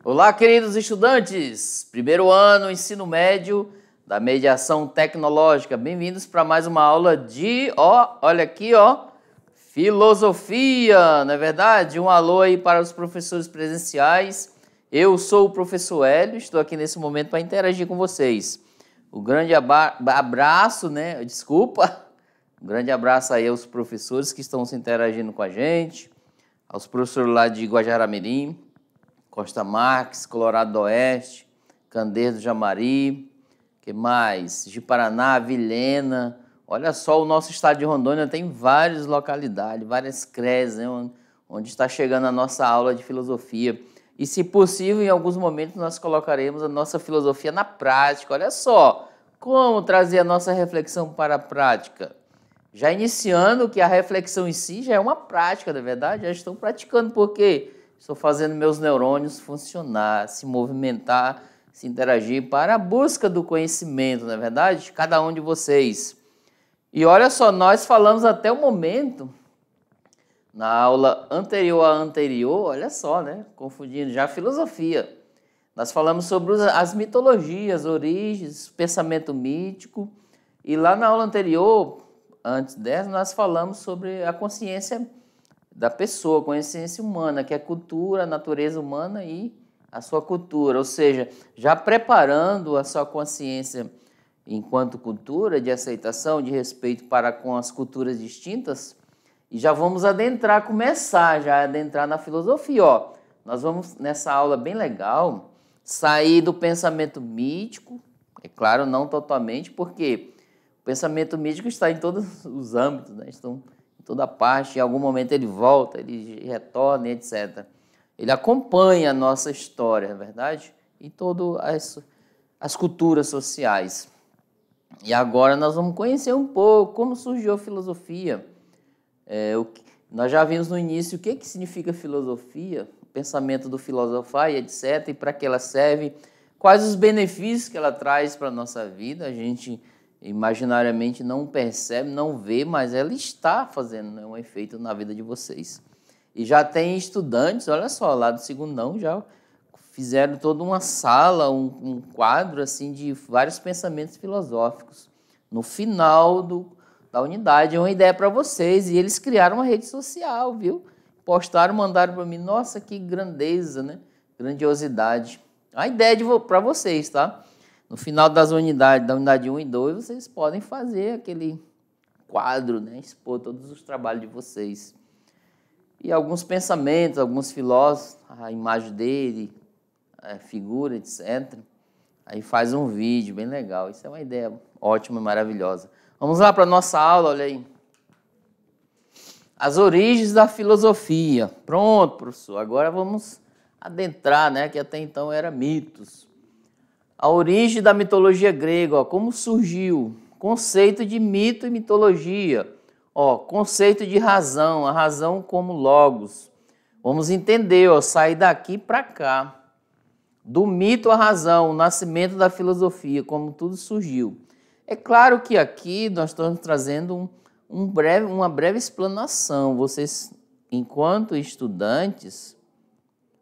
Olá, queridos estudantes! Primeiro ano, ensino médio da mediação tecnológica. Bem-vindos para mais uma aula de, olha aqui, filosofia, não é verdade? Um alô aí para os professores presenciais. Eu sou o professor Hélio, estou aqui nesse momento para interagir com vocês. Um grande abraço, né? Desculpa. Um grande abraço aí aos professores que estão se interagindo com a gente, aos professores lá de Guajará-Mirim, Costa Marques, Colorado do Oeste, Candeias do Jamari, que mais? De Paraná, Vilhena. Olha só, o nosso estado de Rondônia tem várias localidades, várias CREs, né, onde está chegando a nossa aula de filosofia. E, se possível, em alguns momentos nós colocaremos a nossa filosofia na prática. Olha só, como trazer a nossa reflexão para a prática. Já iniciando que a reflexão em si já é uma prática, na verdade, já estou praticando porque estou fazendo meus neurônios funcionar, se movimentar, se interagir para a busca do conhecimento, na verdade, cada um de vocês. E olha só, nós falamos até o momento, na aula anterior à anterior, olha só, né, confundindo já a filosofia. Nós falamos sobre as mitologias, origens, pensamento mítico, e lá na aula anterior, antes dessa, nós falamos sobre a consciência da pessoa, a consciência humana, que é a cultura, a natureza humana e a sua cultura, ou seja, já preparando a sua consciência enquanto cultura de aceitação, de respeito para com as culturas distintas, e já vamos começar a adentrar na filosofia. Nós vamos, nessa aula bem legal, sair do pensamento mítico, é claro, não totalmente, porque o pensamento mítico está em todos os âmbitos, né? Estão em toda parte, em algum momento ele volta, ele retorna, etc. Ele acompanha a nossa história, na verdade, e todas as culturas sociais. E agora nós vamos conhecer um pouco como surgiu a filosofia. Nós já vimos no início o que significa filosofia, o pensamento do filosofar, etc., e para que ela serve, quais os benefícios que ela traz para a nossa vida. A gente imaginariamente não percebe, não vê, mas ela está fazendo, né, um efeito na vida de vocês. E já tem estudantes, olha só, lá do segundão já fizeram toda uma sala, um quadro assim de vários pensamentos filosóficos. No final da unidade, é uma ideia para vocês, e eles criaram uma rede social, viu? Postaram, mandaram para mim, nossa, que grandeza, né? Grandiosidade. A ideia para vocês, tá? No final das unidades, da unidade 1 e 2, vocês podem fazer aquele quadro, né? Expor todos os trabalhos de vocês. E alguns pensamentos, alguns filósofos, a imagem dele, a figura, etc. Aí faz um vídeo bem legal. Isso é uma ideia ótima, maravilhosa. Vamos lá para a nossa aula, olha aí. As origens da filosofia. Pronto, professor. Agora vamos adentrar, né? Que até então era mitos. A origem da mitologia grega, como surgiu? Conceito de mito e mitologia. Conceito de razão, a razão como logos. Vamos entender, sair daqui para cá. Do mito à razão, o nascimento da filosofia, como tudo surgiu. É claro que aqui nós estamos trazendo uma breve explanação. Vocês, enquanto estudantes,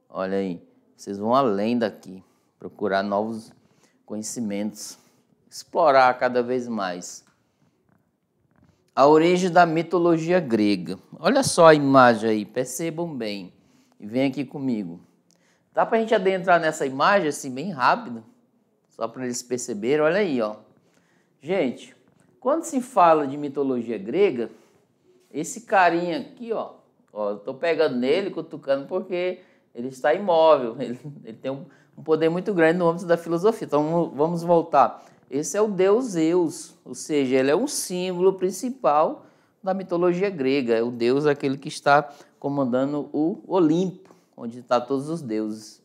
olha aí, vocês vão além daqui, procurar novos conhecimentos, explorar cada vez mais. A origem da mitologia grega. Olha só a imagem aí, percebam bem. E vem aqui comigo. Dá para a gente adentrar nessa imagem assim bem rápido? Só para eles perceberem, olha aí, Gente, quando se fala de mitologia grega, esse carinha aqui, eu estou pegando nele, cutucando, porque ele está imóvel, ele tem um poder muito grande no âmbito da filosofia. Então, vamos voltar. Esse é o deus Zeus, ou seja, ele é um símbolo principal da mitologia grega. É o deus aquele que está comandando o Olimpo, onde estão todos os deuses.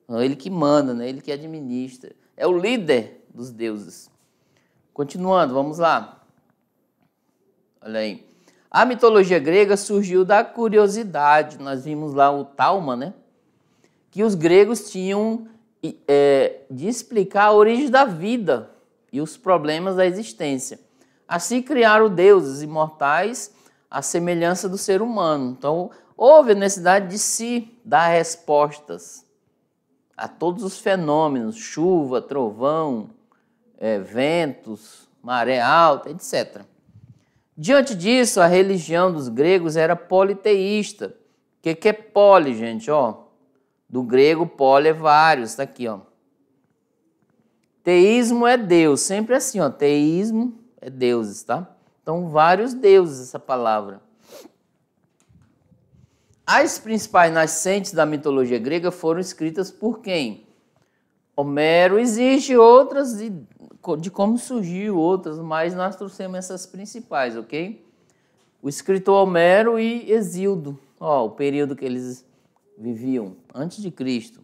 Então, ele que manda, né? Ele que administra. É o líder dos deuses. Continuando, vamos lá. Olha aí. A mitologia grega surgiu da curiosidade. Nós vimos lá o Talma, né? Que os gregos tinham de explicar a origem da vida e os problemas da existência. Assim criaram deuses imortais à semelhança do ser humano. Então, houve a necessidade de se dar respostas a todos os fenômenos, chuva, trovão, ventos, maré alta, etc. Diante disso, a religião dos gregos era politeísta. O que é poli, gente? Ó, do grego, poli é vários, está aqui, ó. Teísmo é Deus, sempre assim, ó, teísmo é deuses, tá? Então, vários deuses, essa palavra. As principais nascentes da mitologia grega foram escritas por quem? Homero. Existe outras de como surgiu outras, mas nós trouxemos essas principais, ok? O escritor Homero e Hesíodo, ó, o período que eles viviam, antes de Cristo.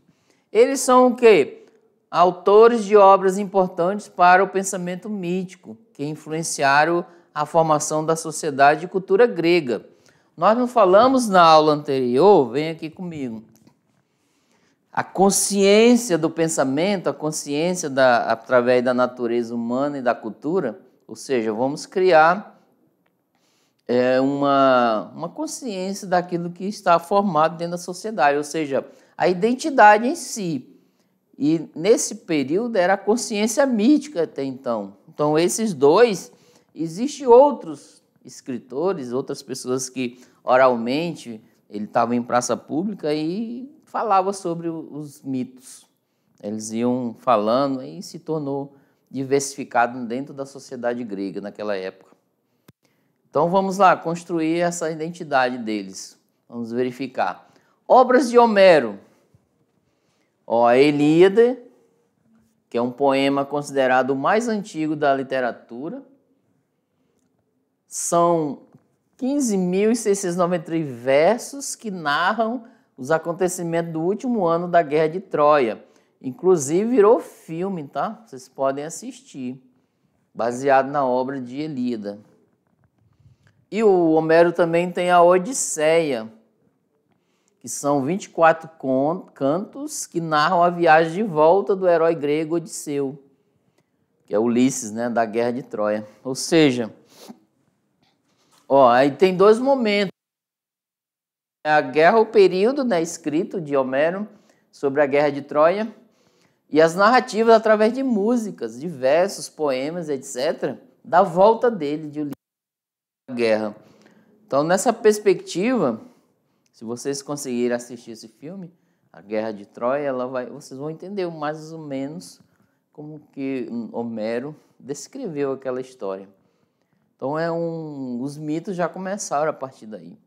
Eles são o quê? Autores de obras importantes para o pensamento mítico, que influenciaram a formação da sociedade e cultura grega. Nós não falamos na aula anterior, vem aqui comigo. A consciência do pensamento, a consciência através da natureza humana e da cultura, ou seja, vamos criar uma consciência daquilo que está formado dentro da sociedade, ou seja, a identidade em si. E nesse período era a consciência mítica até então. Então esses dois, existem outros escritores, outras pessoas que oralmente ele estava em praça pública e falava sobre os mitos. Eles iam falando e se tornou diversificado dentro da sociedade grega naquela época. Então vamos lá, construir essa identidade deles. Vamos verificar. Obras de Homero. Ó, a Ilíada, que é um poema considerado o mais antigo da literatura. São 15.693 versos que narram os acontecimentos do último ano da Guerra de Troia. Inclusive virou filme, tá? Vocês podem assistir, baseado na obra de Ilíada. E o Homero também tem a Odisseia, que são 24 cantos que narram a viagem de volta do herói grego Odisseu, que é Ulisses, né, da Guerra de Troia. Ou seja, ó, aí tem dois momentos. A guerra, o período, né, escrito de Homero sobre a Guerra de Troia, e as narrativas através de músicas, de versos, poemas, etc., da volta dele de Ulisses à guerra. Então, nessa perspectiva, se vocês conseguirem assistir esse filme, A Guerra de Troia, vocês vão entender mais ou menos como que Homero descreveu aquela história. Então, os mitos já começaram a partir daí.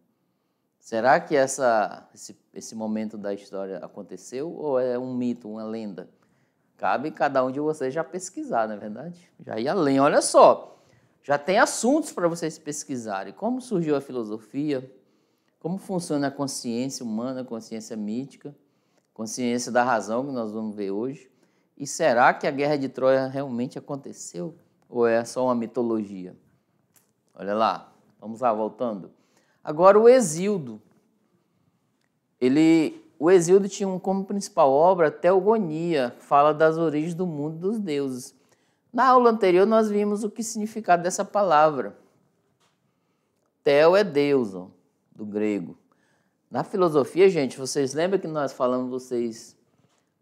Será que esse momento da história aconteceu ou é um mito, uma lenda? Cabe cada um de vocês já pesquisar, não é verdade? Já ir além. Olha só, já tem assuntos para vocês pesquisarem. Como surgiu a filosofia, como funciona a consciência humana, a consciência mítica, consciência da razão que nós vamos ver hoje. E será que a Guerra de Troia realmente aconteceu ou é só uma mitologia? Olha lá, vamos lá, voltando. Agora o Hesíodo. O Hesíodo tinha como principal obra a Teogonia, fala das origens do mundo dos deuses. Na aula anterior nós vimos o que significado dessa palavra. Teo é Deus, ó, do grego. Na filosofia, gente, vocês lembram que nós falamos, vocês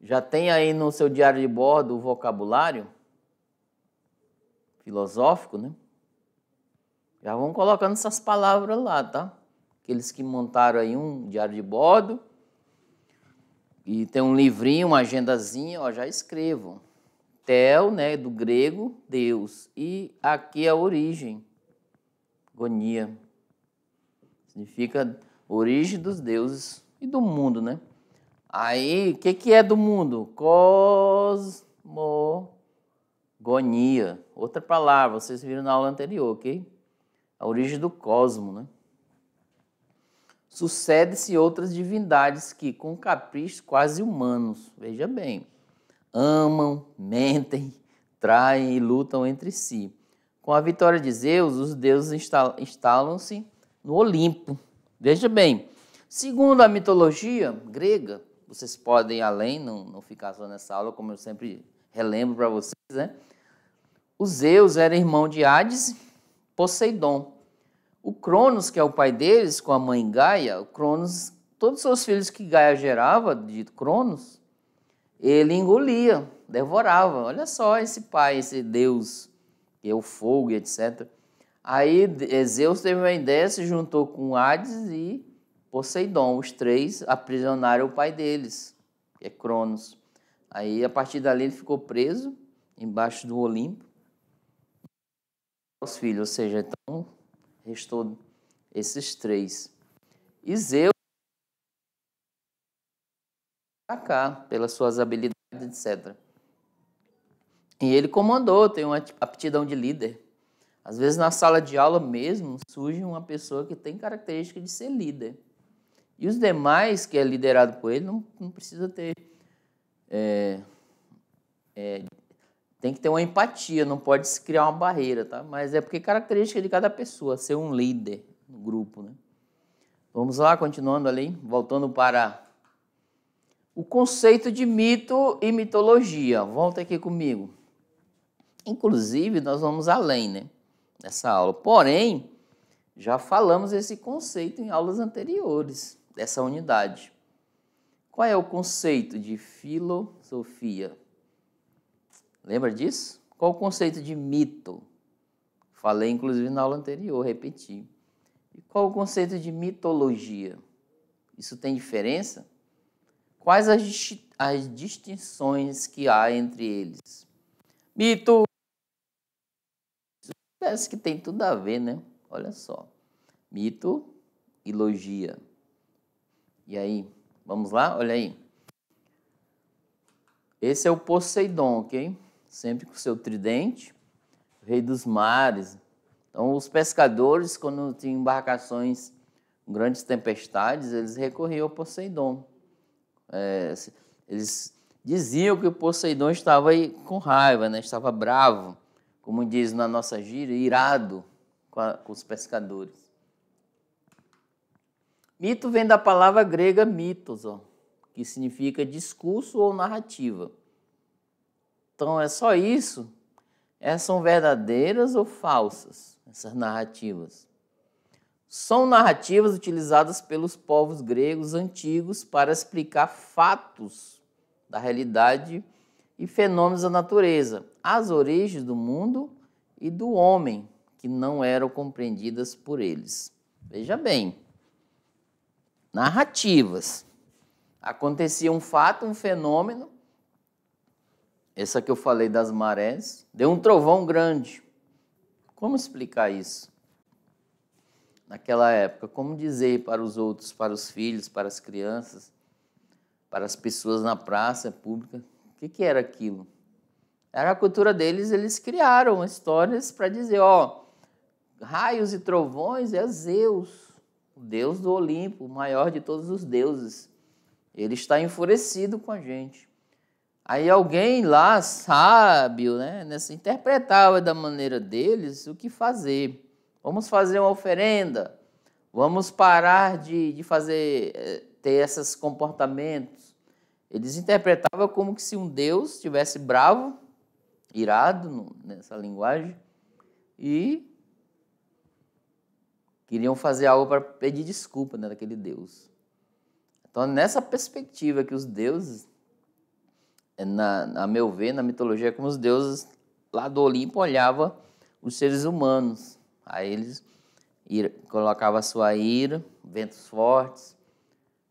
já tem aí no seu diário de bordo o vocabulário filosófico, né? Já vão colocando essas palavras lá, tá? Aqueles que montaram aí um diário de bordo e tem um livrinho, uma agendazinha, ó, já escrevam. Tel, né, do grego, Deus. E aqui a origem, gonia. Significa origem dos deuses e do mundo, né? Aí, o que é do mundo? Cosmogonia. Outra palavra, vocês viram na aula anterior, ok? A origem do cosmo, né? Sucede-se outras divindades que, com caprichos quase humanos, veja bem, amam, mentem, traem e lutam entre si. Com a vitória de Zeus, os deuses instalam-se no Olimpo. Veja bem, segundo a mitologia grega, vocês podem ir além, não ficar só nessa aula, como eu sempre relembro para vocês, né? O Zeus era irmão de Hades, Poseidon. O Cronos, que é o pai deles, com a mãe Gaia, o Cronos, todos os seus filhos que Gaia gerava, de Cronos, ele engolia, devorava. Olha só esse pai, esse Deus, que é o fogo e etc. Aí Zeus teve uma ideia, se juntou com Hades e Poseidon. Os três aprisionaram o pai deles, que é Cronos. Aí, a partir dali, ele ficou preso embaixo do Olimpo. Os filhos, ou seja, então, restou esses três. E Zeus, cá, pelas suas habilidades, etc. E ele comandou, tem uma aptidão de líder. Às vezes, na sala de aula mesmo, surge uma pessoa que tem característica de ser líder. E os demais, que é liderado por ele, não precisa ter... tem que ter uma empatia, não pode se criar uma barreira, tá? Mas é porque é característica de cada pessoa, ser um líder no grupo, né? Vamos lá, continuando ali, voltando para o conceito de mito e mitologia. Volta aqui comigo. Inclusive, nós vamos além, né, nessa aula. Porém, já falamos esse conceito em aulas anteriores dessa unidade. Qual é o conceito de filosofia? Lembra disso? Qual o conceito de mito? Falei, inclusive, na aula anterior, repeti. E qual o conceito de mitologia? Isso tem diferença? Quais as distinções que há entre eles? Mito. Parece que tem tudo a ver, né? Olha só. Mito e logia. E aí? Vamos lá? Olha aí. Esse é o Poseidon, ok? Sempre com seu tridente, rei dos mares. Então, os pescadores, quando tinham embarcações com grandes tempestades, eles recorriam ao Poseidon. Eles diziam que o Poseidon estava aí com raiva, né? Estava bravo, como diz na nossa gíria, irado com os pescadores. Mito vem da palavra grega mitos, que significa discurso ou narrativa. Então, é só isso? São verdadeiras ou falsas, essas narrativas? São narrativas utilizadas pelos povos gregos antigos para explicar fatos da realidade e fenômenos da natureza, as origens do mundo e do homem, que não eram compreendidas por eles. Veja bem, narrativas. Acontecia um fato, um fenômeno, essa que eu falei das marés, deu um trovão grande. Como explicar isso? Naquela época, como dizer para os outros, para os filhos, para as crianças, para as pessoas na praça pública, o que era aquilo? Era a cultura deles, eles criaram histórias para dizer, raios e trovões é Zeus, o deus do Olimpo, o maior de todos os deuses. Ele está enfurecido com a gente. Aí alguém lá, sábio, né, interpretava da maneira deles o que fazer. Vamos fazer uma oferenda, vamos parar de ter esses comportamentos. Eles interpretavam como que se um Deus estivesse bravo, irado nessa linguagem, e queriam fazer algo para pedir desculpa, né, daquele Deus. Então, nessa perspectiva que os deuses, a meu ver, na mitologia, como os deuses lá do Olimpo olhavam os seres humanos. Aí eles colocavam a sua ira, ventos fortes,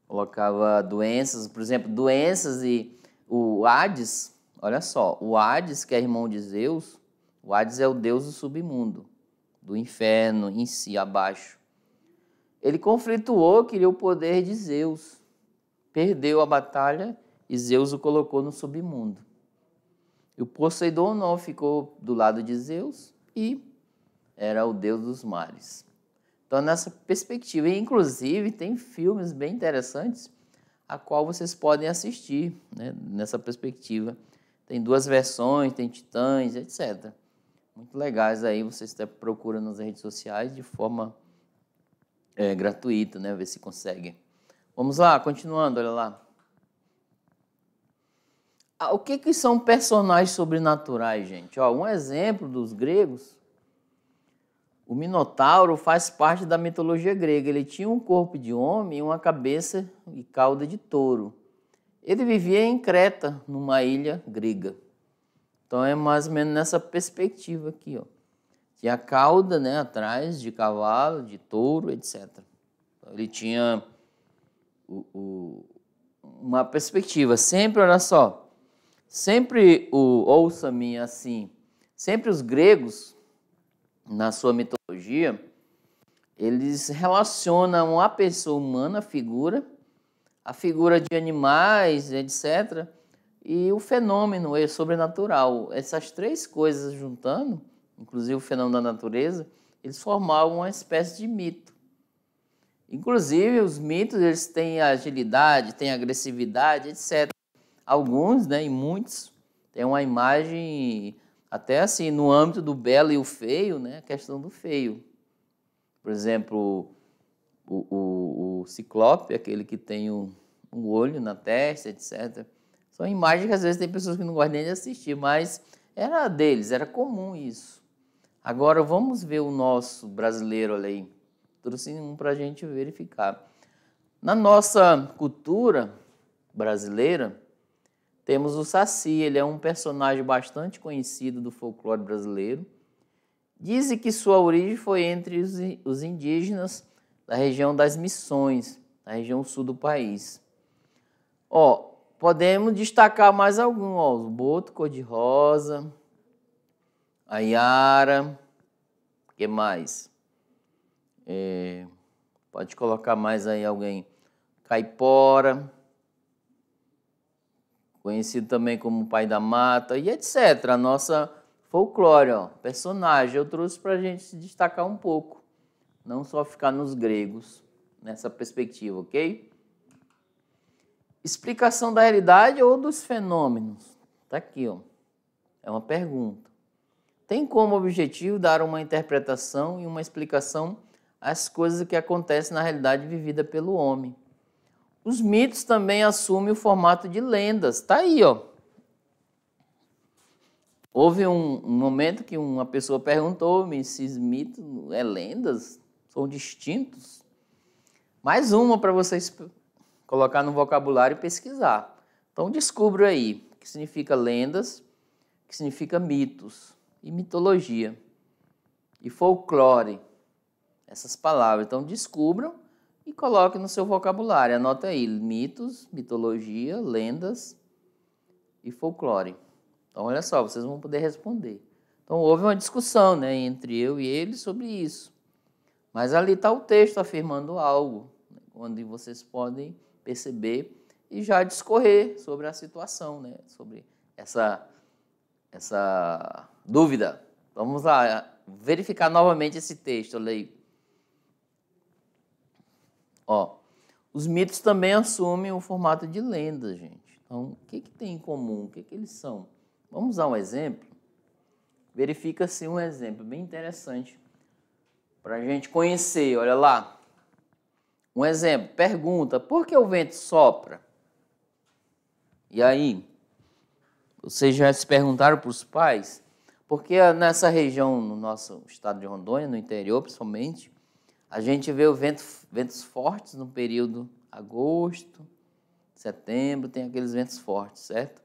colocava doenças, por exemplo, doenças e o Hades, olha só, o Hades, que é irmão de Zeus, o Hades é o deus do submundo, do inferno em si, abaixo. Ele conflituou, queria o poder de Zeus, perdeu a batalha e Zeus o colocou no submundo. E o Poseidon não ficou do lado de Zeus e era o deus dos mares. Então, nessa perspectiva, e inclusive tem filmes bem interessantes a qual vocês podem assistir, né, nessa perspectiva. Tem 2 versões, tem Titãs, etc. Muito legais aí, vocês até procuram nas redes sociais de forma gratuita, né, ver se conseguem. Vamos lá, continuando, olha lá. O que são personagens sobrenaturais, gente? Um exemplo dos gregos, o Minotauro faz parte da mitologia grega. Ele tinha um corpo de homem e uma cabeça e cauda de touro. Ele vivia em Creta, numa ilha grega. Então é mais ou menos nessa perspectiva aqui, ó. Tinha cauda, né, atrás de cavalo, de touro, etc. Então, ele tinha uma perspectiva. Sempre, olha só, sempre ouça-me assim, sempre os gregos, na sua mitologia, eles relacionam a pessoa humana, a figura de animais, etc., e o fenômeno sobrenatural. Essas três coisas juntando, inclusive o fenômeno da natureza, eles formavam uma espécie de mito. Inclusive, os mitos eles têm agilidade, têm agressividade, etc. Alguns, né, e muitos, têm uma imagem, até assim, no âmbito do belo e o feio, né, a questão do feio. Por exemplo, o ciclope, aquele que tem um olho na testa, etc. São imagens que às vezes tem pessoas que não gostam nem de assistir, mas era deles, era comum isso. Agora vamos ver o nosso brasileiro, olha aí. Trouxe um para a gente verificar. Na nossa cultura brasileira, temos o Saci. Ele é um personagem bastante conhecido do folclore brasileiro. Dizem que sua origem foi entre os indígenas da região das Missões, na região sul do país. Ó, podemos destacar mais algum, ó, o boto cor-de-rosa, a Iara, o que mais? Pode colocar mais aí alguém. Caipora, conhecido também como Pai da Mata, e etc. A nossa folclore, ó, personagem. Eu trouxe para a gente se destacar um pouco, não só ficar nos gregos, nessa perspectiva, ok? Explicação da realidade ou dos fenômenos? Está aqui, ó. É uma pergunta. Tem como objetivo dar uma interpretação e uma explicação às coisas que acontecem na realidade vivida pelo homem. Os mitos também assumem o formato de lendas. Está aí, ó. Houve um momento que uma pessoa perguntou-me: esses mitos lendas? São distintos? Mais uma para vocês colocar no vocabulário e pesquisar. Então descubra aí o que significa lendas, o que significa mitos e mitologia e folclore. Essas palavras. Então descubram e coloquem no seu vocabulário. Anota aí: mitos, mitologia, lendas e folclore. Então olha só, vocês vão poder responder. Então houve uma discussão, né, entre eu e ele sobre isso. Mas ali está o texto afirmando algo, né, onde vocês podem perceber e já discorrer sobre a situação, né, sobre essa dúvida. Vamos lá verificar novamente esse texto, olha aí. Ó, os mitos também assumem o formato de lendas, gente. Então, o que tem em comum? O que eles são? Vamos usar um exemplo? Verifica-se um exemplo bem interessante para a gente conhecer. Olha lá. Um exemplo. Pergunta: por que o vento sopra? E aí? Vocês já se perguntaram para os pais? Porque nessa região, no nosso estado de Rondônia, no interior principalmente, a gente vê ventos fortes no período agosto, setembro, tem aqueles ventos fortes, certo?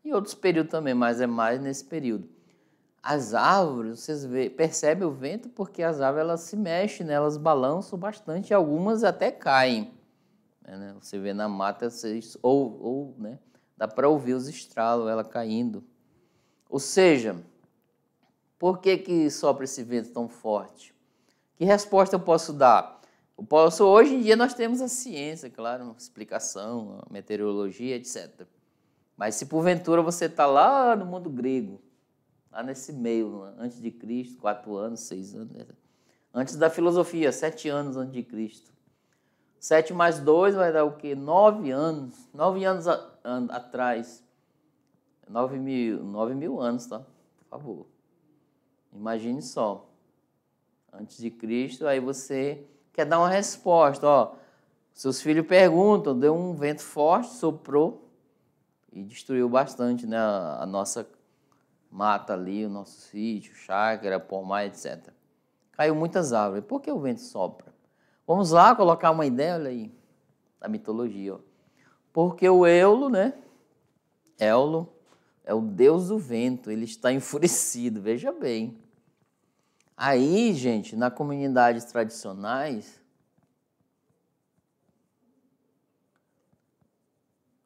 E outros períodos também, mas é mais nesse período. As árvores, vocês percebem o vento porque as árvores elas se mexem, né? Elas balançam bastante e algumas até caem. Né? Você vê na mata, né? Dá para ouvir os estralos, ela caindo. Ou seja, por que sopra esse vento tão forte? Que resposta eu posso dar? Hoje em dia nós temos a ciência, claro, uma explicação, a meteorologia, etc. Mas se porventura você está lá no mundo grego, lá nesse meio, antes de Cristo, 4 anos, 6 anos, né? Antes da filosofia, 7 anos antes de Cristo. 7 mais 2 vai dar o quê? 9 anos. 9 anos atrás. 9 mil anos, tá? Por favor. Imagine só. Antes de Cristo, aí você quer dar uma resposta. Ó, seus filhos perguntam, deu um vento forte, soprou e destruiu bastante, né, a nossa mata ali, o nosso sítio, chácara, pomar, etc. Caiu muitas árvores. Por que o vento sopra? Vamos lá colocar uma ideia, olha aí, da mitologia. Ó. Porque o Eulo, né? Eulo é o deus do vento, ele está enfurecido, veja bem. Aí, gente, nas comunidades tradicionais,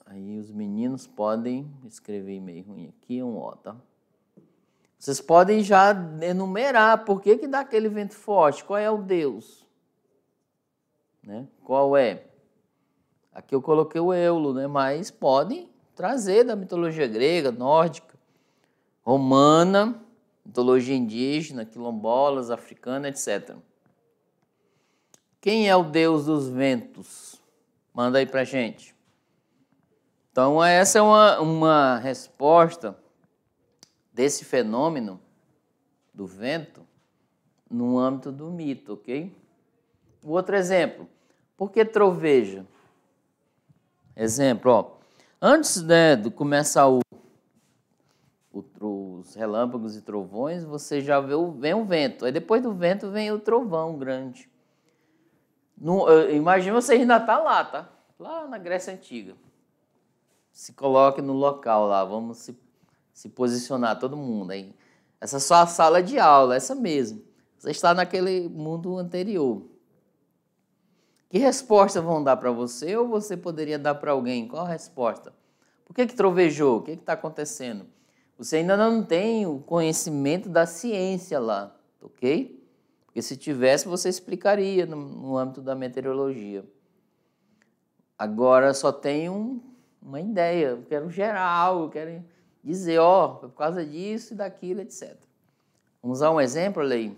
aí os meninos podem escrever meio ruim aqui, um ó, tá? Vocês podem já enumerar por que dá aquele vento forte, qual é o deus, né? Qual é? Aqui eu coloquei o Eulo, né? Mas podem trazer da mitologia grega, nórdica, romana, mitologia indígena, quilombolas, africana, etc. Quem é o deus dos ventos? Manda aí pra gente. Então, essa é uma resposta desse fenômeno do vento no âmbito do mito, ok? O outro exemplo, por que troveja? Exemplo, ó, antes, né, de começar os relâmpagos e trovões, você já vem o vento. Aí depois do vento vem o trovão grande. Imagina você ainda tá lá, tá? Lá na Grécia Antiga. Se coloque no local lá, vamos se posicionar todo mundo aí. Essa é só a sala de aula, essa mesmo. Você está naquele mundo anterior. Que resposta vão dar para você ou você poderia dar para alguém? Qual a resposta? Por que trovejou? O que está acontecendo? Você ainda não tem o conhecimento da ciência lá, ok? Porque se tivesse, você explicaria no âmbito da meteorologia. Agora só tem uma ideia, eu quero gerar algo, eu quero dizer, ó, por causa disso e daquilo, etc. Vamos usar um exemplo, Lei?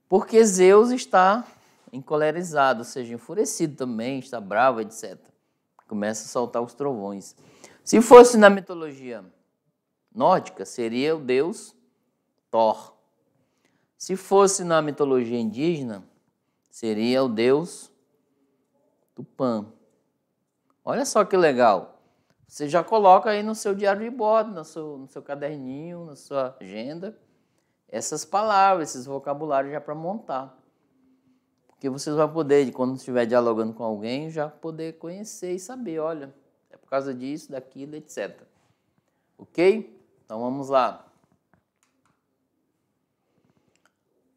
Porque Zeus está encolerizado, ou seja, enfurecido também, está bravo, etc. Começa a soltar os trovões. Se fosse na mitologia nórdica, seria o deus Thor. Se fosse na mitologia indígena, seria o deus Tupã. Olha só que legal. Você já coloca aí no seu diário de bordo, no seu caderninho, na sua agenda, essas palavras, esses vocabulários já para montar. Porque vocês vão poder, quando estiver dialogando com alguém, já poder conhecer e saber, olha, é por causa disso, daquilo, etc. Ok? Então vamos lá.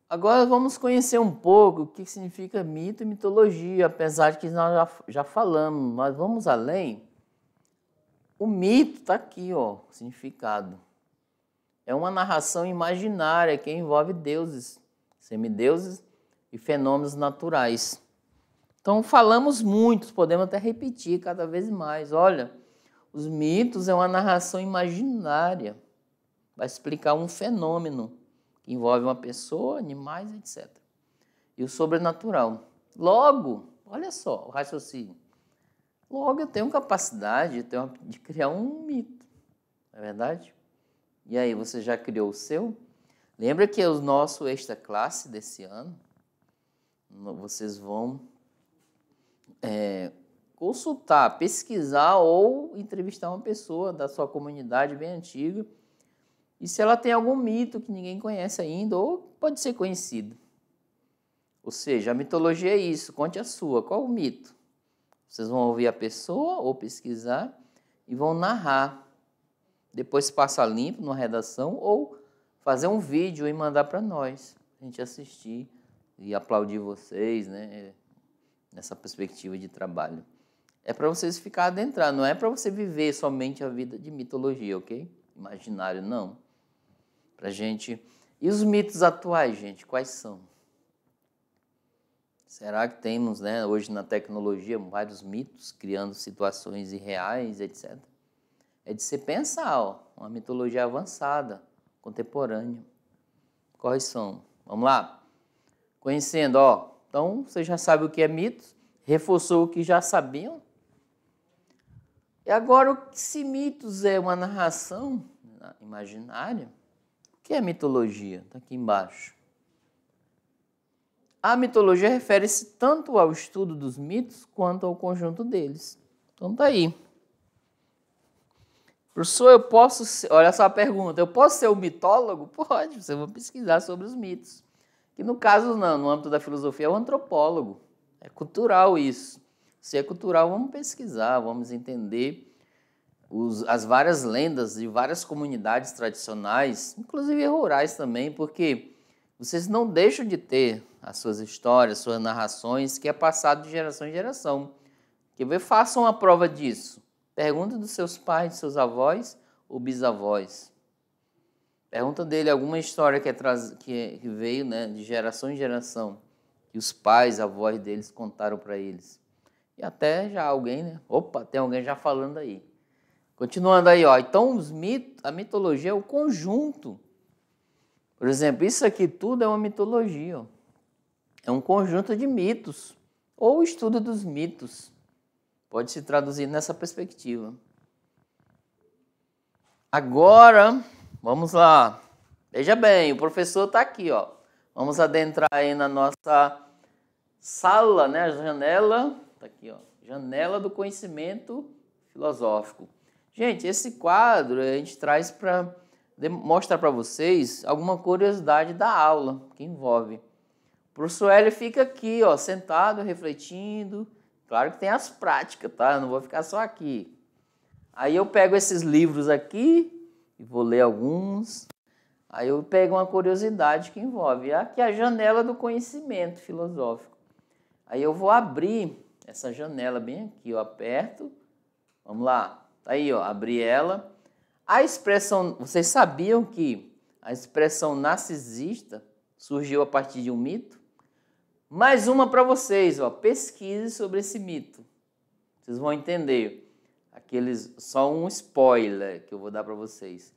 Agora vamos conhecer um pouco o que significa mito e mitologia, apesar de que nós já falamos, mas vamos além. O mito está aqui, ó, o significado. É uma narração imaginária que envolve deuses, semideuses e fenômenos naturais. Então falamos muito, podemos até repetir cada vez mais. Olha, os mitos é uma narração imaginária, vai explicar um fenômeno que envolve uma pessoa, animais, etc. E o sobrenatural. Logo, olha só o raciocínio. Logo eu tenho capacidade de criar um mito, não é verdade? E aí, você já criou o seu? Lembra que é o nosso extra classe desse ano? Vocês vão consultar, pesquisar ou entrevistar uma pessoa da sua comunidade bem antiga. E se ela tem algum mito que ninguém conhece ainda, ou pode ser conhecido. Ou seja, a mitologia é isso, conte a sua. Qual o mito? Vocês vão ouvir a pessoa ou pesquisar e vão narrar. Depois passa limpo numa redação ou fazer um vídeo e mandar para nós. A gente assistir e aplaudir vocês, né? Nessa perspectiva de trabalho. É para vocês ficarem adentrados, não é para você viver somente a vida de mitologia, ok? Imaginário, não. Pra gente. E os mitos atuais, gente, quais são? Será que temos, né, hoje na tecnologia, vários mitos, criando situações irreais, etc. É de se pensar, ó, uma mitologia avançada, contemporânea. Quais são? Vamos lá? Conhecendo, ó. Então, você já sabe o que é mito, reforçou o que já sabiam. E agora, se mitos é uma narração imaginária, o que é mitologia? Está aqui embaixo. A mitologia refere-se tanto ao estudo dos mitos quanto ao conjunto deles. Então tá aí. Professor, eu posso ser, olha só a pergunta, eu posso ser um mitólogo? Pode, você vai pesquisar sobre os mitos. Que no caso, não, no âmbito da filosofia, é o antropólogo. É cultural isso. Se é cultural, vamos pesquisar, vamos entender as várias lendas de várias comunidades tradicionais, inclusive rurais também, porque vocês não deixam de ter as suas histórias, suas narrações, que é passado de geração em geração. Quer ver? Façam a prova disso. Pergunta dos seus pais, dos seus avós ou bisavós. Pergunta dele alguma história que veio, né, de geração em geração, que os pais, avós deles contaram para eles. E até já alguém, né? Opa, tem alguém já falando aí. Continuando aí, ó. Então, a mitologia é o conjunto. Por exemplo, isso aqui tudo é uma mitologia. Ó. É um conjunto de mitos, ou estudo dos mitos. Pode se traduzir nessa perspectiva. Agora, vamos lá. Veja bem, o professor está aqui, ó. Vamos adentrar aí na nossa sala, né? A janela, tá aqui, ó. Janela do conhecimento filosófico. Gente, esse quadro a gente traz para mostrar para vocês alguma curiosidade da aula que envolve. O professor Hélio fica aqui, ó, sentado, refletindo. Claro que tem as práticas, tá? Eu não vou ficar só aqui. Aí eu pego esses livros aqui e vou ler alguns. Aí eu pego uma curiosidade que envolve. Aqui é a janela do conhecimento filosófico. Aí eu vou abrir essa janela bem aqui, eu aperto. Vamos lá. Tá aí, ó, abri ela. A expressão, vocês sabiam que a expressão narcisista surgiu a partir de um mito? Mais uma para vocês, ó, pesquise sobre esse mito. Vocês vão entender. Só um spoiler que eu vou dar para vocês.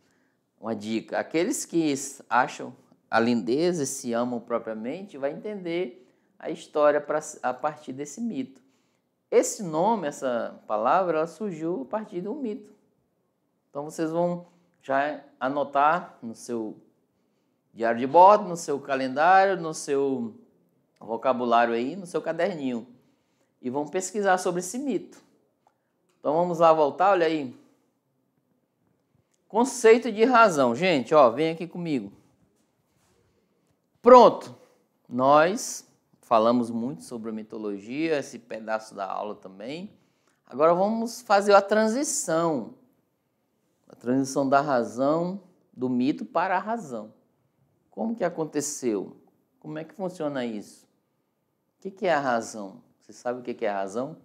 Uma dica. Aqueles que acham a lindeza e se amam propriamente, vai entender a história a partir desse mito. Esse nome, essa palavra, ela surgiu a partir de um mito. Então vocês vão já anotar no seu diário de bordo, no seu calendário, no seu vocabulário aí, no seu caderninho. E vão pesquisar sobre esse mito. Então vamos lá voltar, olha aí. Conceito de razão. Gente, ó, vem aqui comigo. Pronto. Nós falamos muito sobre a mitologia, esse pedaço da aula também. Agora vamos fazer a transição. A transição da razão, do mito para a razão. Como que aconteceu? Como é que funciona isso? O que é a razão? Você sabe o que é a razão?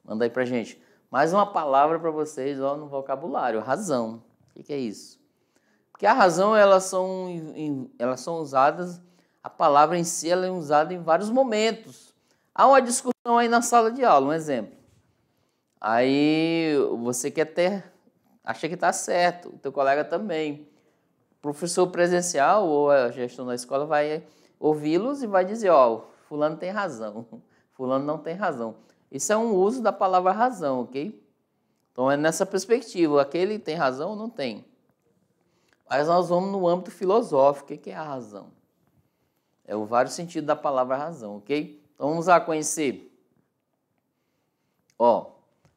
Manda aí pra gente. Mais uma palavra para vocês, ó, no vocabulário, razão. O que é isso? Porque a razão, elas são usadas, a palavra em si ela é usada em vários momentos. Há uma discussão aí na sala de aula, um exemplo. Aí você acha que está certo, o teu colega também. O professor presencial ou a gestão da escola vai ouvi-los e vai dizer, ó, fulano tem razão, fulano não tem razão. Isso é um uso da palavra razão, ok? Então é nessa perspectiva, aquele tem razão ou não tem. Mas nós vamos no âmbito filosófico, o que é a razão? É o vários sentidos da palavra razão, ok? Então vamos lá conhecer. Ó,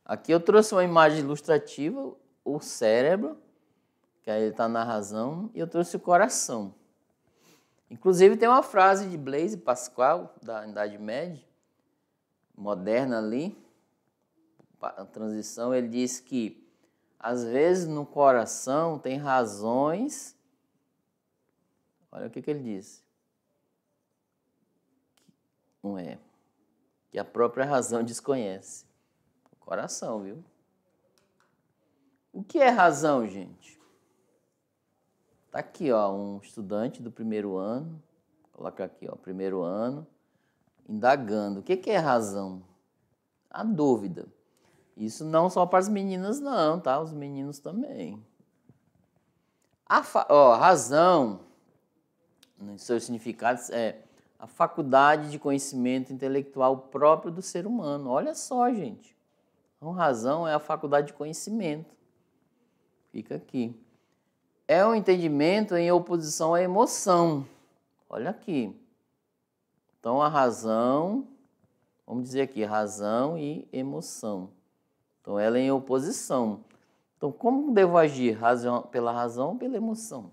aqui eu trouxe uma imagem ilustrativa, o cérebro, que aí ele está na razão, e eu trouxe o coração. Inclusive tem uma frase de Blaise Pascal, da Idade Média, moderna ali, a transição, ele diz que às vezes no coração tem razões, olha o que ele disse, não é, que a própria razão desconhece. O coração, viu? O que é razão, gente? Tá aqui, ó, um estudante do primeiro ano, coloca aqui, ó, primeiro ano, indagando. O que é razão? A dúvida. Isso não só para as meninas não, tá? Os meninos também. Razão, nos seus significados, é a faculdade de conhecimento intelectual próprio do ser humano. Olha só, gente. Então, razão é a faculdade de conhecimento. Fica aqui. É um entendimento em oposição à emoção. Olha aqui. Então, a razão, vamos dizer aqui, razão e emoção. Então, ela é em oposição. Então, como devo agir? Pela razão ou pela emoção?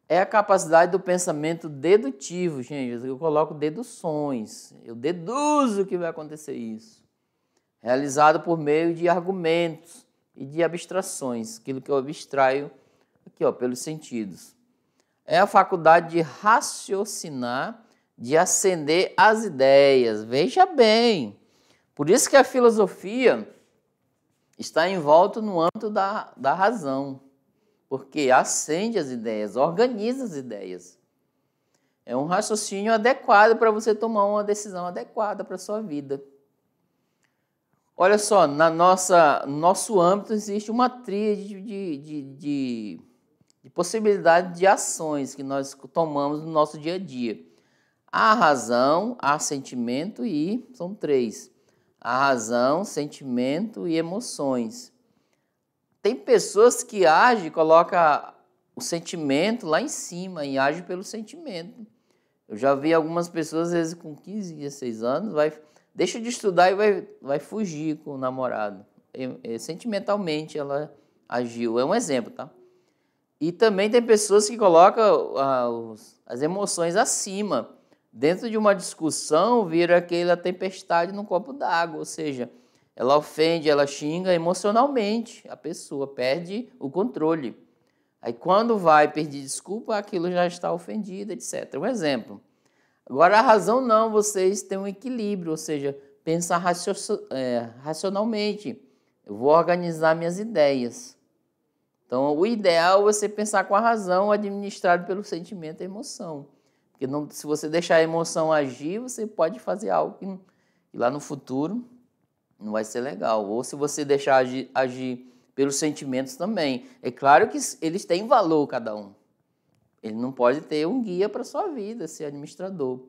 É a capacidade do pensamento dedutivo, gente. Eu coloco deduções. Eu deduzo que vai acontecer isso. realizado por meio de argumentos e de abstrações, aquilo que eu abstraio aqui, ó, pelos sentidos. É a faculdade de raciocinar, de acender as ideias. Veja bem, por isso que a filosofia está envolta no âmbito da razão, porque acende as ideias, organiza as ideias. É um raciocínio adequado para você tomar uma decisão adequada para a sua vida. Olha só, no nosso âmbito existe uma tríade de possibilidade de ações que nós tomamos no nosso dia a dia. Há razão, há sentimento e são três. A razão, sentimento e emoções. Tem pessoas que agem, colocam o sentimento lá em cima e agem pelo sentimento. Eu já vi algumas pessoas, às vezes com 15, 16 anos, deixa de estudar e vai fugir com o namorado. Sentimentalmente ela agiu. É um exemplo, tá? E também tem pessoas que colocam as emoções acima. Dentro de uma discussão, vira aquela tempestade num copo d'água, ou seja, ela ofende, ela xinga emocionalmente, a pessoa perde o controle. Aí quando vai pedir desculpa, aquilo já está ofendido, etc. Um exemplo. Agora a razão não, vocês têm um equilíbrio, ou seja, pensar racionalmente. Eu vou organizar minhas ideias. Então o ideal é você pensar com a razão, administrado pelo sentimento e emoção. Porque se você deixar a emoção agir, você pode fazer algo que lá no futuro não vai ser legal. Ou se você deixar agir pelos sentimentos também. É claro que eles têm valor, cada um. Ele não pode ter um guia para a sua vida, ser administrador.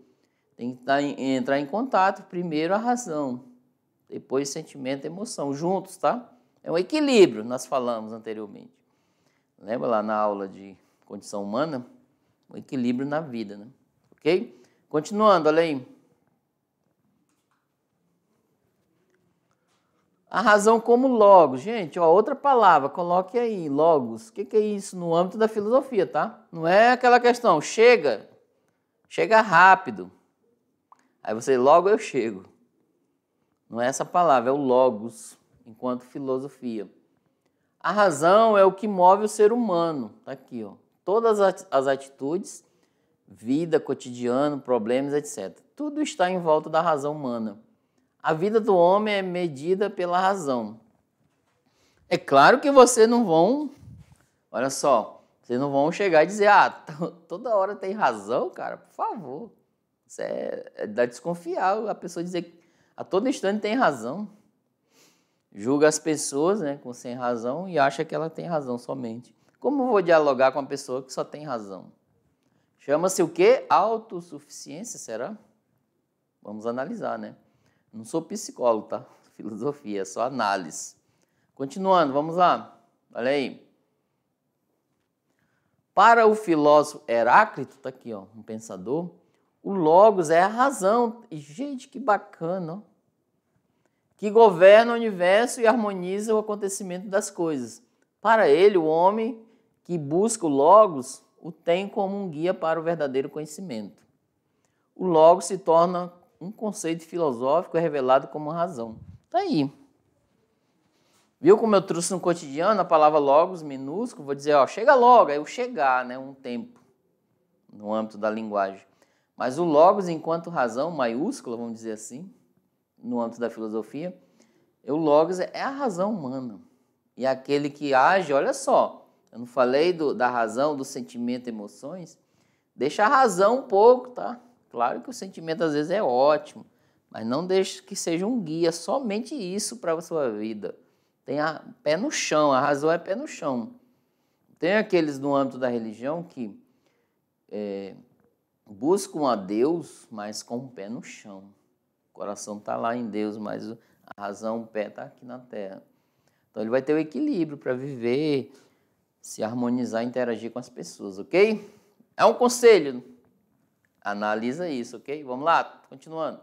Tem que entrar em contato, primeiro a razão, depois sentimento e emoção, juntos, tá? É um equilíbrio, nós falamos anteriormente. Lembra lá na aula de condição humana? Um equilíbrio na vida, né? Ok? Continuando, olha aí. A razão como logos. Gente, ó, outra palavra, coloque aí, logos. O que é isso no âmbito da filosofia, tá? Não é aquela questão, chega rápido. Aí você, logo eu chego. Não é essa palavra, é o logos, enquanto filosofia. A razão é o que move o ser humano. Tá aqui, ó. Todas as atitudes, vida, cotidiano, problemas, etc. Tudo está em volta da razão humana. A vida do homem é medida pela razão. É claro que vocês não vão, olha só, vocês não vão chegar e dizer, toda hora tem razão, cara, por favor. Isso é da desconfiar, a pessoa dizer que a todo instante tem razão. Julga as pessoas, né, com sem razão e acha que ela tem razão somente. Como eu vou dialogar com uma pessoa que só tem razão? Chama-se o quê? Autossuficiência, será? Vamos analisar, né? Não sou psicólogo, tá? Filosofia, é só análise. Continuando, vamos lá. Olha aí. Para o filósofo Heráclito, tá aqui, ó, um pensador, o logos é a razão. E, gente, que bacana, ó. Que governa o universo e harmoniza o acontecimento das coisas. Para ele, o homem que busca o logos o tem como um guia para o verdadeiro conhecimento. O logos se torna um conceito filosófico revelado como razão. Está aí. Viu como eu trouxe no cotidiano a palavra logos, minúsculo? Vou dizer, ó, chega logo, é o chegar, né, um tempo, no âmbito da linguagem. Mas o logos, enquanto razão, maiúscula, vamos dizer assim, no âmbito da filosofia, o logos é a razão humana. E aquele que age, olha só, eu não falei da razão, do sentimento e emoções, deixa a razão um pouco, tá? Claro que o sentimento às vezes é ótimo, mas não deixe que seja um guia, somente isso para a sua vida. Tenha pé no chão, a razão é pé no chão. Tem aqueles no âmbito da religião que buscam a Deus, mas com o pé no chão. O coração está lá em Deus, mas a razão, o pé está aqui na terra. Então ele vai ter o equilíbrio para viver, se harmonizar, interagir com as pessoas, ok? É um conselho. Analisa isso, ok? Vamos lá, continuando.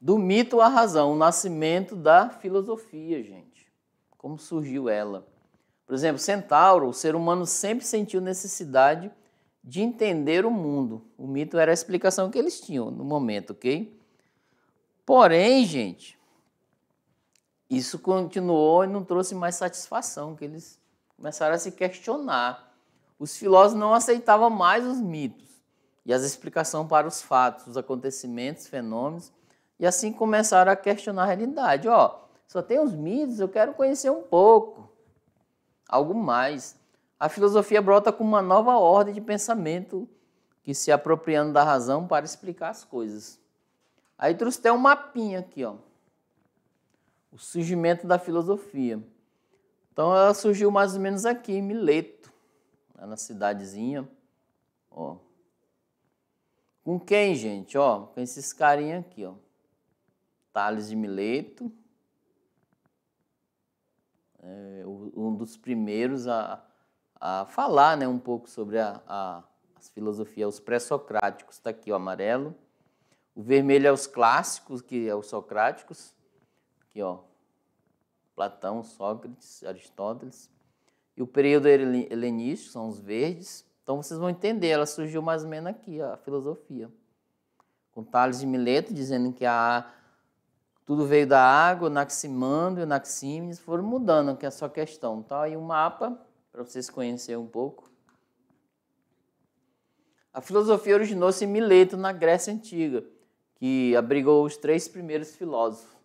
Do mito à razão, o nascimento da filosofia, gente. Como surgiu ela? Por exemplo, Centauro, o ser humano sempre sentiu necessidade de entender o mundo. O mito era a explicação que eles tinham no momento, ok? Porém, gente, isso continuou e não trouxe mais satisfação, que eles começaram a se questionar. Os filósofos não aceitavam mais os mitos e as explicações para os fatos, os acontecimentos, fenômenos, e assim começaram a questionar a realidade. Só tem os mitos, eu quero conhecer um pouco, algo mais. A filosofia brota com uma nova ordem de pensamento que se apropriando da razão para explicar as coisas. Aí trouxe até um mapinha aqui, ó. O surgimento da filosofia. Então ela surgiu mais ou menos aqui em Mileto, na cidadezinha. Ó. Com quem, gente? Com esses carinha aqui, ó. Tales de Mileto. Um dos primeiros a falar, né, um pouco sobre as filosofias, os pré-socráticos. Está aqui o amarelo. O vermelho é os clássicos, que é os socráticos. Aqui, ó. Platão, Sócrates, Aristóteles. E o período helenístico são os verdes. Então vocês vão entender, ela surgiu mais ou menos aqui, a filosofia. Com Tales de Mileto, dizendo que tudo veio da água, Anaximandro e Anaxímenes foram mudando aqui a sua questão. Tá aí um mapa para vocês conhecerem um pouco. A filosofia originou-se em Mileto, na Grécia Antiga, que abrigou os 3 primeiros filósofos.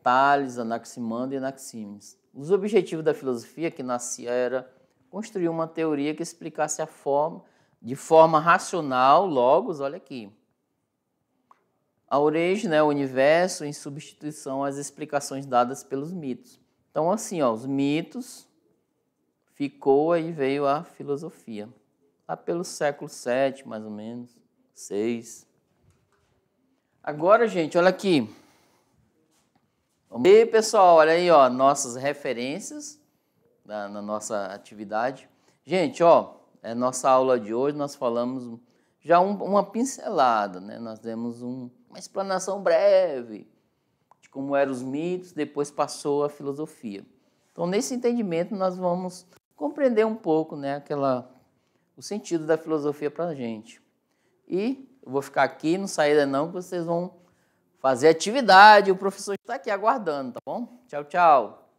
Tales, Anaximandro e Anaxímenes. Os objetivos da filosofia que nascia era construir uma teoria que explicasse a forma, de forma racional, logos, olha aqui, a origem, né, o universo, em substituição às explicações dadas pelos mitos. Então, assim, os mitos ficou, aí veio a filosofia. Lá pelo século VII, mais ou menos, VI. Agora, gente, olha aqui. E aí, pessoal, olha aí, nossas referências na nossa atividade. Gente, nossa aula de hoje nós falamos já uma pincelada, né? Nós demos uma explanação breve de como eram os mitos, depois passou a filosofia. Então, nesse entendimento, nós vamos compreender um pouco, né, o sentido da filosofia para a gente. E eu vou ficar aqui, não sair não, que vocês vão fazer atividade, o professor está aqui aguardando, tá bom? Tchau, tchau.